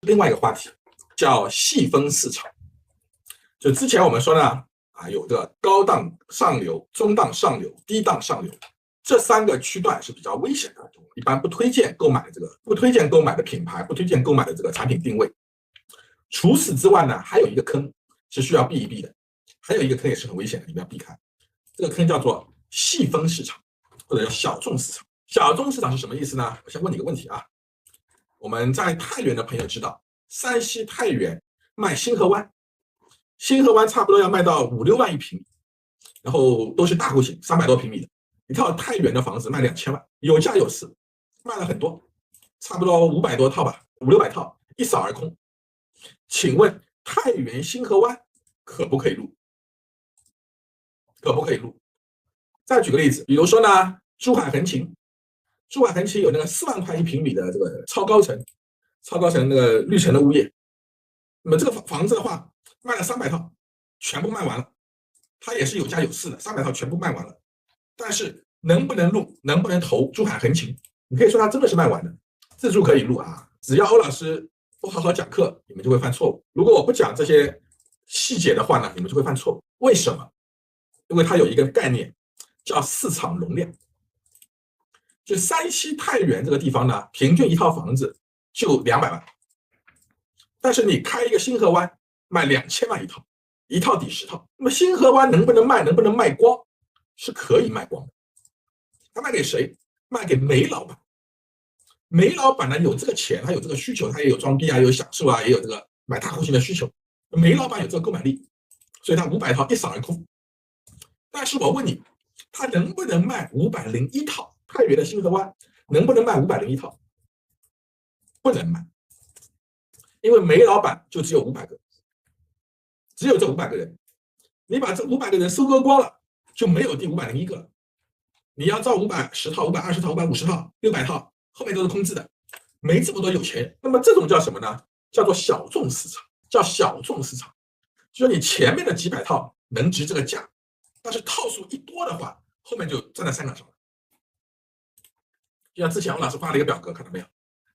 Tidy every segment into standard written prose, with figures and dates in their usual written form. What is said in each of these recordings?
另外一个话题，叫细分市场。就之前我们说呢，有这个高档上流、中档上流、低档上流这3个区段是比较危险的，一般不推荐购买的不推荐购买的品牌，不推荐购买的这个产品定位。除此之外呢，还有一个坑是需要避一避的，还有一个坑也是很危险的，你们要避开。这个坑叫做细分市场，或者叫小众市场。小众市场是什么意思呢？我先问你个问题啊，我们在太原的朋友知道，山西太原卖星河湾，星河湾差不多要卖到5、6万一平米，然后都是大户型，300多平米的，一套太原的房子卖2000万，有价有市，卖了很多，差不多500多套吧，5、600套，一扫而空。请问太原星河湾可不可以入？可不可以入？再举个例子，比如说呢，珠海横琴，珠海横琴有那个4万块一平米的这个超高层那个绿城的物业，那么这个房子的话，卖了300套，全部卖完了，它也是有价有市的，300套全部卖完了。但是能不能入，能不能投珠海横琴，你可以说它真的是卖完的，自住可以入啊，只要欧老师不好好讲课，你们就会犯错误。如果我不讲这些细节的话呢，你们就会犯错误。为什么？因为它有一个概念叫市场容量。就山西太原这个地方呢，平均一套房子就200万，但是你开一个星河湾卖2000万一套，一套抵10套。那么星河湾能不能卖？能不能卖光？是可以卖光的。他卖给谁？卖给煤老板。煤老板呢有这个钱，他有这个需求，他也有装逼啊，有享受啊，也有这个买大户型的需求。煤老板有这个购买力，所以他500套一扫而空。但是我问你，他能不能卖501套？太原的星河湾能不能卖501套？不能卖，因为煤老板就只有500个，只有这500个人，你把这500个人收割光了，就没有第501个了。你要造510套、520套、550套、600套，后面都是空置的，没这么多有钱人。那么这种叫什么呢？叫做小众市场，叫小众市场。就是你前面的几百套能值这个价，但是套数一多的话，后面就站在山岗上了。就像之前我老师发了一个表格，看到没有？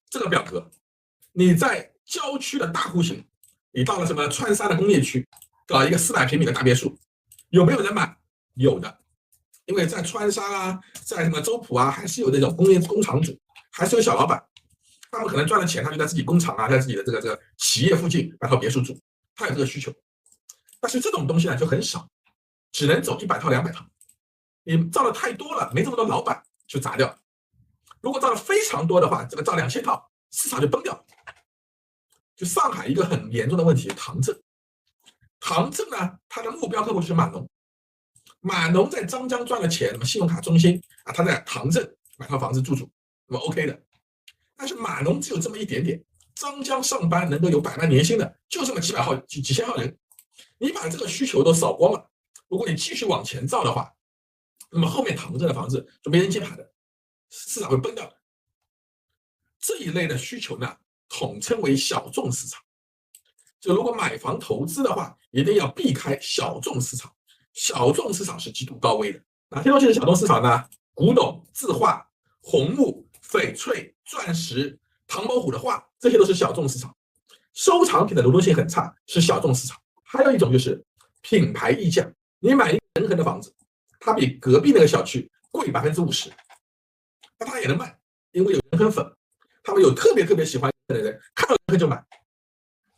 这个表格，你在郊区的大户型，你到了什么川沙的工业区，搞一个400平米的大别墅，有没有人买？有的，因为在川沙啊，在什么周浦啊，还是有那种工厂主，还是有小老板，他们可能赚了钱，他就在自己工厂啊，在自己的这个企业附近买套别墅住，他有这个需求。但是这种东西呢就很少，只能走100套、200套。你造的太多了，没这么多老板就砸掉了。如果造的非常多的话，这个造2000套，市场就崩掉了。就上海一个很严重的问题，唐镇。唐镇呢，它的目标客户就是码农。码农在张江赚了钱，那么信用卡中心啊，他在唐镇买套房子住，那么 OK 的。但是码农只有这么一点点，张江上班能够有100万年薪的，就这么几百号、几千号人。你把这个需求都扫光了，如果你继续往前造的话，那么后面唐镇的房子就没人接盘的。市场会崩掉的。这一类的需求呢，统称为小众市场。就如果买房投资的话，一定要避开小众市场。小众市场是极度高危的。哪些东西是小众市场呢？古董、字画、红木、翡翠、钻石、唐伯虎的画，这些都是小众市场。收藏品的流动性很差，是小众市场。还有一种就是品牌溢价，你买一个仁恒的房子，它比隔壁那个小区贵50%。那他也能卖，因为有人很粉，他们有特别喜欢的人，看到人很就买。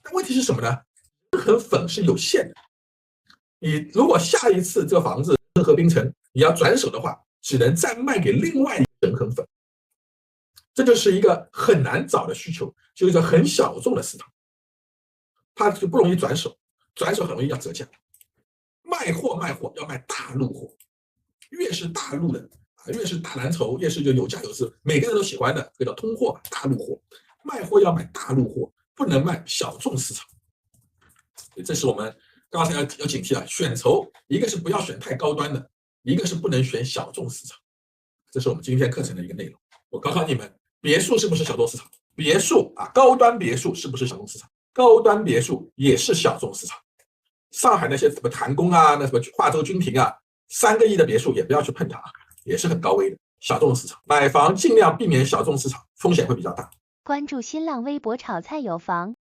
但问题是什么呢？人很粉是有限的。你如果下一次这个房子人和冰城你要转手的话，只能再卖给另外一个人很粉。这就是一个很难找的需求，就是一个很小众的市场，它就不容易转手，转手很容易要折价。卖货要卖大陆货，越是大陆的。越是大蓝筹，越是就有价有市，每个人都喜欢的，这叫通货，大陆货。卖货要买大陆货，不能卖小众市场。这是我们刚才要警惕了，选筹一个是不要选太高端的，一个是不能选小众市场。这是我们今天课程的一个内容。我考考你们，别墅是不是小众市场？别墅啊，高端别墅是不是小众市场？高端别墅也是小众市场。上海那些什么谭宫啊，那什么化州君庭啊，3个亿的别墅也不要去碰它，也是很高危的小众市场。买房尽量避免小众市场，风险会比较大。关注新浪微博炒菜有房。